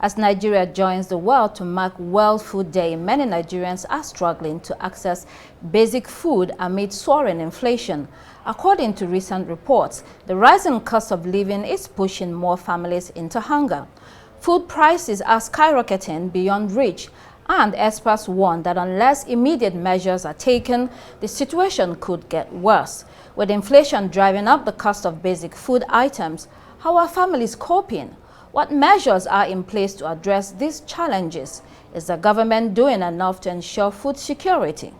As Nigeria joins the world to mark World Food Day, many Nigerians are struggling to access basic food amid soaring inflation. According to recent reports, the rising cost of living is pushing more families into hunger. Food prices are skyrocketing beyond reach, and experts warn that unless immediate measures are taken, the situation could get worse. With inflation driving up the cost of basic food items, how are families coping? What measures are in place to address these challenges? Is the government doing enough to ensure food security?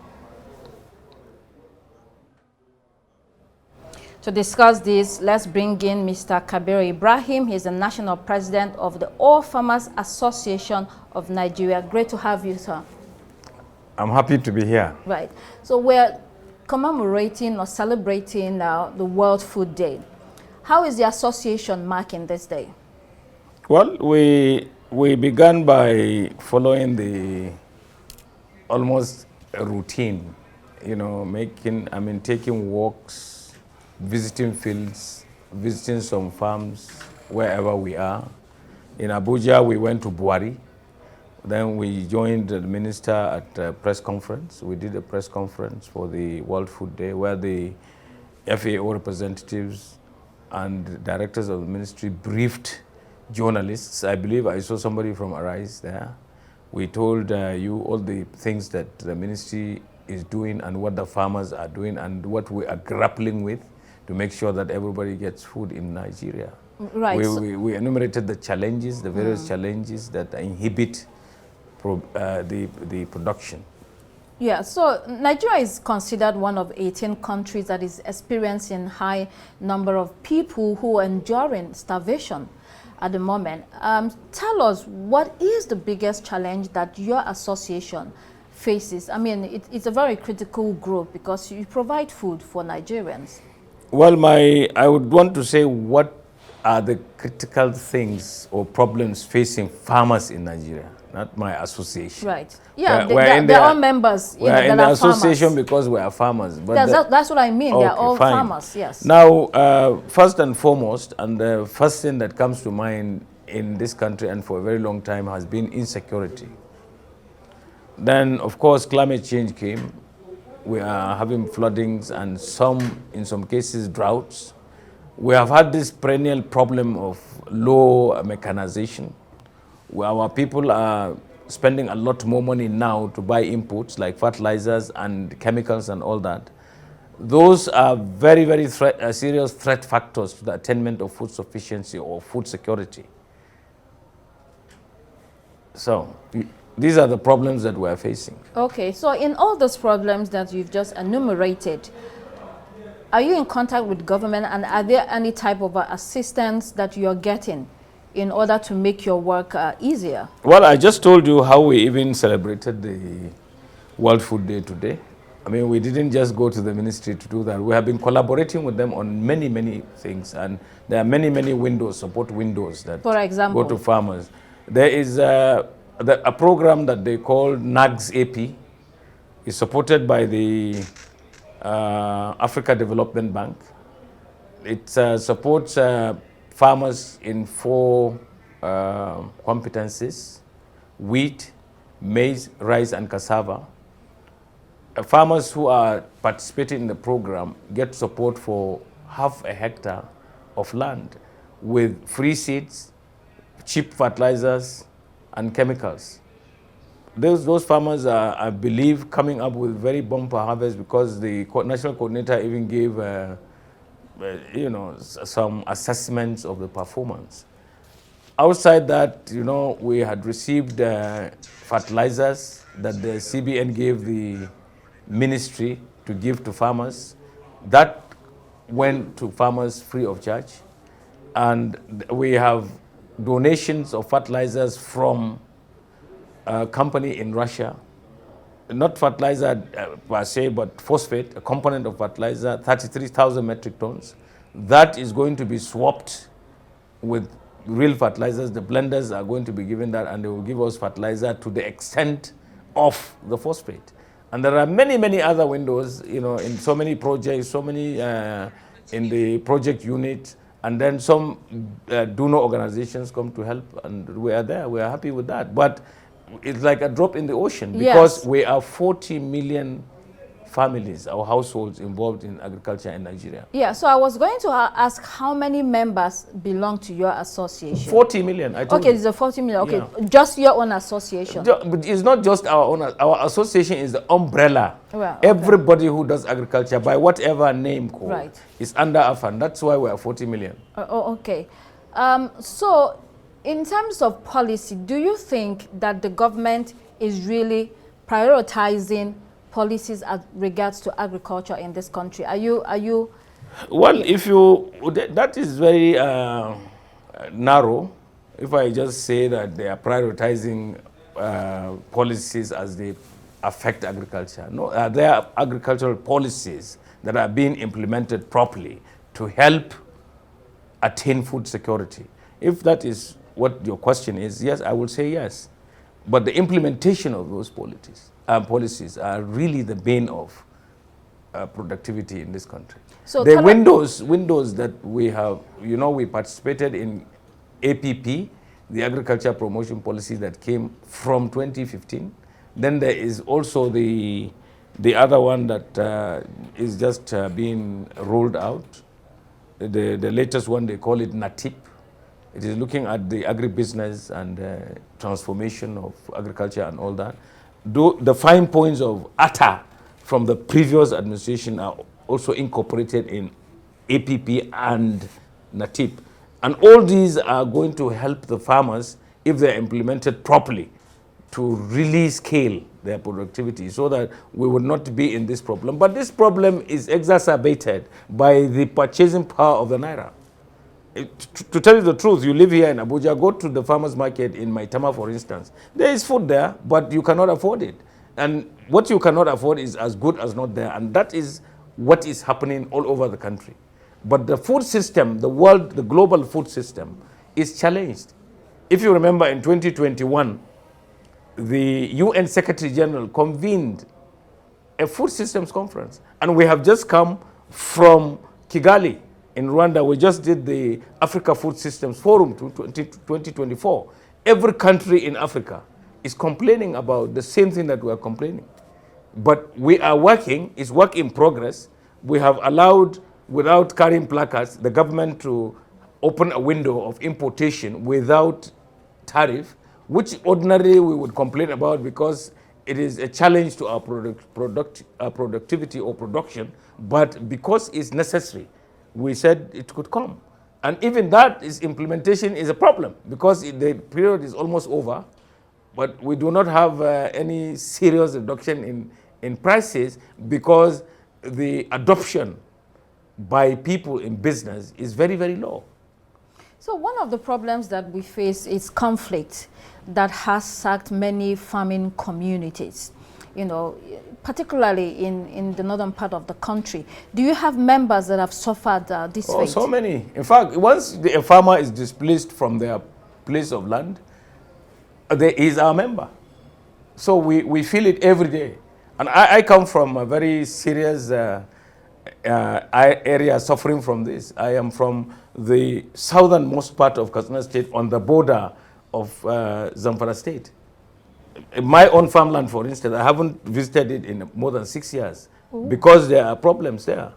To discuss this, let's bring in Mr. Ibrahim. He's the national president of the All Farmers Association of Nigeria. Great to have you, sir. I'm happy to be here. Right. So we're commemorating or celebrating the World Food Day. How is the association marking this day? Well, we began by following the almost a routine, taking walks, visiting fields, visiting some farms wherever we are. In Abuja, we went to Buhari. Then we joined the minister at a press conference. We did a press conference for the World Food Day where the FAO representatives and directors of the ministry briefed journalists. I believe I saw somebody from Arise there. We told you all the things that the ministry is doing and what the farmers are doing and what we are grappling with to make sure that everybody gets food in Nigeria. Right. We enumerated the challenges, the various challenges that inhibit the production. Yeah, so Nigeria is considered one of 18 countries that is experiencing high number of people who are enduring starvation at the moment. Tell us, what is the biggest challenge that your association faces? I mean, it's a very critical group because you provide food for Nigerians. Well, I would want to say what are the critical things or problems facing farmers in Nigeria, not my association. Right. Yeah, they're all members. We are in the association because we are farmers. But that's what I mean. Okay, they're all fine. farmers, yes. Now, first and foremost, and the first thing that comes to mind in this country and for a very long time has been insecurity. Then, of course, climate change came. We are having floodings and in some cases, droughts. We have had this perennial problem of low mechanization, where our people are spending a lot more money now to buy inputs like fertilizers and chemicals and all that. Those are very, very serious threat factors to the attainment of food sufficiency or food security. So these are the problems that we're facing. Okay, so in all those problems that you've just enumerated, are you in contact with government, and are there any type of assistance that you're getting in order to make your work easier? Well, I just told you how we even celebrated the World Food Day today. I mean, we didn't just go to the ministry to do that. We have been collaborating with them on many, many things, and there are many, many windows, support windows that for example, go to farmers. There is a program that they call NAGS AP. It's supported by the Africa Development Bank. It supports farmers in 4 competencies: wheat, maize, rice, and cassava. Farmers who are participating in the program get support for half a hectare of land with free seeds, cheap fertilizers, and chemicals. Those farmers are, I believe, coming up with very bumper harvests because the national coordinator even gave, some assessments of the performance. Outside that, we had received fertilizers that the CBN gave the ministry to give to farmers. That went to farmers free of charge. And we have donations of fertilizers from a company in Russia, not fertilizer per se, but phosphate, a component of fertilizer, 33,000 metric tons. That is going to be swapped with real fertilizers. The blenders are going to be given that, and they will give us fertilizer to the extent of the phosphate. And there are many, many other windows, in so many projects, so many in the project unit, And then some donor organizations come to help, and we are there. We are happy with that. But it's like a drop in the ocean because Yes. we are 40 million families or households involved in agriculture in Nigeria. Yeah, so I was going to ask how many members belong to your association? 40 million, I told Okay, you. it's a 40 million. Okay, Yeah. just your own association. But it's not just our own. Our association is the umbrella. Well, okay. Everybody who does agriculture, by whatever name called, Right. is under a fund. That's why we are 40 million. Oh, okay. So, in terms of policy, do you think that the government is really prioritizing policies as regards to agriculture in this country? Are you? Well, if you, that is very narrow. If I just say that they are prioritizing policies as they affect agriculture. No, there are agricultural policies that are being implemented properly to help attain food security. If that is what your question is, yes, I will say yes. But the implementation of those policies are really the bane of productivity in this country. So the windows that we have, we participated in APP, the Agriculture Promotion Policy that came from 2015. Then there is also the other one that is just being rolled out. The latest one, they call it NATIP. It is looking at the agribusiness and transformation of agriculture and all that. The fine points of ATA from the previous administration are also incorporated in APP and NATIP. And all these are going to help the farmers, if they're implemented properly, to really scale their productivity so that we would not be in this problem. But this problem is exacerbated by the purchasing power of the Naira. To tell you the truth, you live here in Abuja, go to the farmer's market in Maitama, for instance. There is food there, but you cannot afford it. And what you cannot afford is as good as not there. And that is what is happening all over the country. But the food system, the global food system, is challenged. If you remember, in 2021, the UN Secretary General convened a food systems conference. And we have just come from Kigali in Rwanda. We just did the Africa Food Systems Forum 2024. Every country in Africa is complaining about the same thing that we are complaining. But we are working, it's work in progress. We have allowed, without carrying placards, the government to open a window of importation without tariff, which ordinarily we would complain about because it is a challenge to our productivity or production. But because it's necessary, we said it could come. And even that implementation is a problem because the period is almost over, but we do not have any serious reduction in prices because the adoption by people in business is very, very low. So one of the problems that we face is conflict that has sacked many farming communities, particularly in the northern part of the country. Do you have members that have suffered this fate? So many. In fact, once a farmer is displaced from their place of land, he is our member. So we feel it every day. And I come from a very serious area suffering from this. I am from the southernmost part of Katsina State on the border of Zamfara State. My own farmland, for instance, I haven't visited it in more than 6 years. Ooh. Because there are problems there.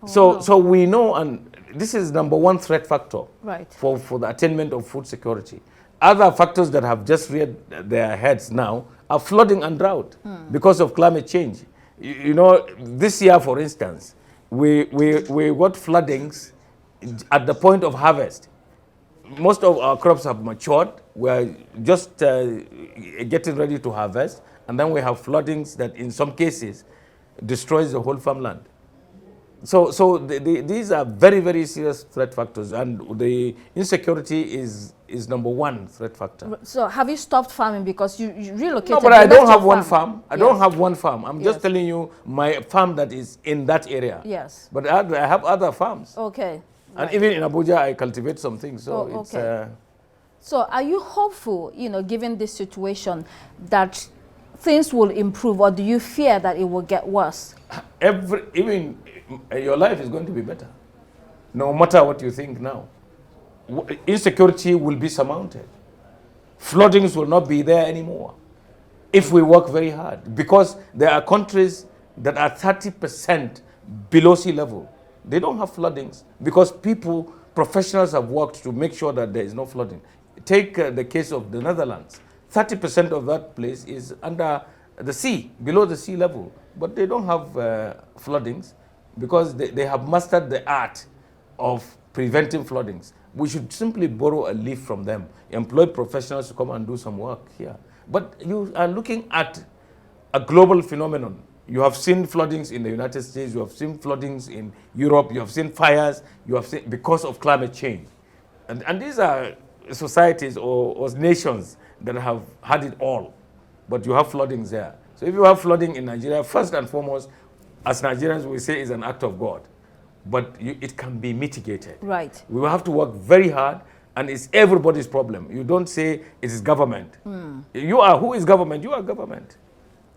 Oh, so we know, and this is number one threat factor for the attainment of food security. Other factors that have just reared their heads now are flooding and drought because of climate change. This year, for instance, we got floodings at the point of harvest. Most of our crops have matured. We're just getting ready to harvest. And then we have floodings that in some cases destroys the whole farmland. So these are very, very serious threat factors. And the insecurity is number one threat factor. So have you stopped farming because you relocated? No, but I don't have one farm. I don't have one farm. I'm just telling you my farm that is in that area. Yes. But I have other farms. Okay. And even in Abuja, I cultivate some things. So it's... So are you hopeful, given this situation, that things will improve, or do you fear that it will get worse? Even your life is going to be better. no matter what you think now. Insecurity will be surmounted. Floodings will not be there anymore if we work very hard, because there are countries that are 30% below sea level. They don't have floodings because professionals have worked to make sure that there is no flooding. Take the case of the Netherlands. 30% of that place is under the sea, below the sea level, but they don't have floodings because they have mastered the art of preventing floodings. We should simply borrow a leaf from them, employ professionals to come and do some work here. But you are looking at a global phenomenon. You have seen floodings in the United States, you have seen floodings in Europe, you have seen fires, you have seen because of climate change. And these are societies or nations that have had it all, but you have floodings there. So if you have flooding in Nigeria, first and foremost, as Nigerians we say, is an act of God, but it can be mitigated. Right. We will have to work very hard, and it's everybody's problem. You don't say it is government. Who is government? You are government.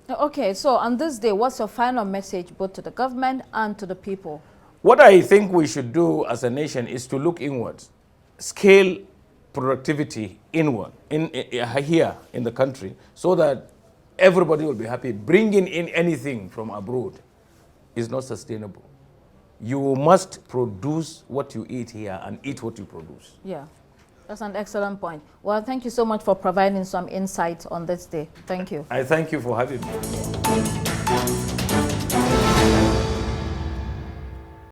Okay, so on this day, what's your final message both to the government and to the people? What I think we should do as a nation is to look inwards, scale productivity inward, here in the country, so that everybody will be happy. Bringing in anything from abroad is not sustainable. You must produce what you eat here and eat what you produce. Yeah, that's an excellent point. Well, thank you so much for providing some insight on this day. Thank you. I thank you for having me.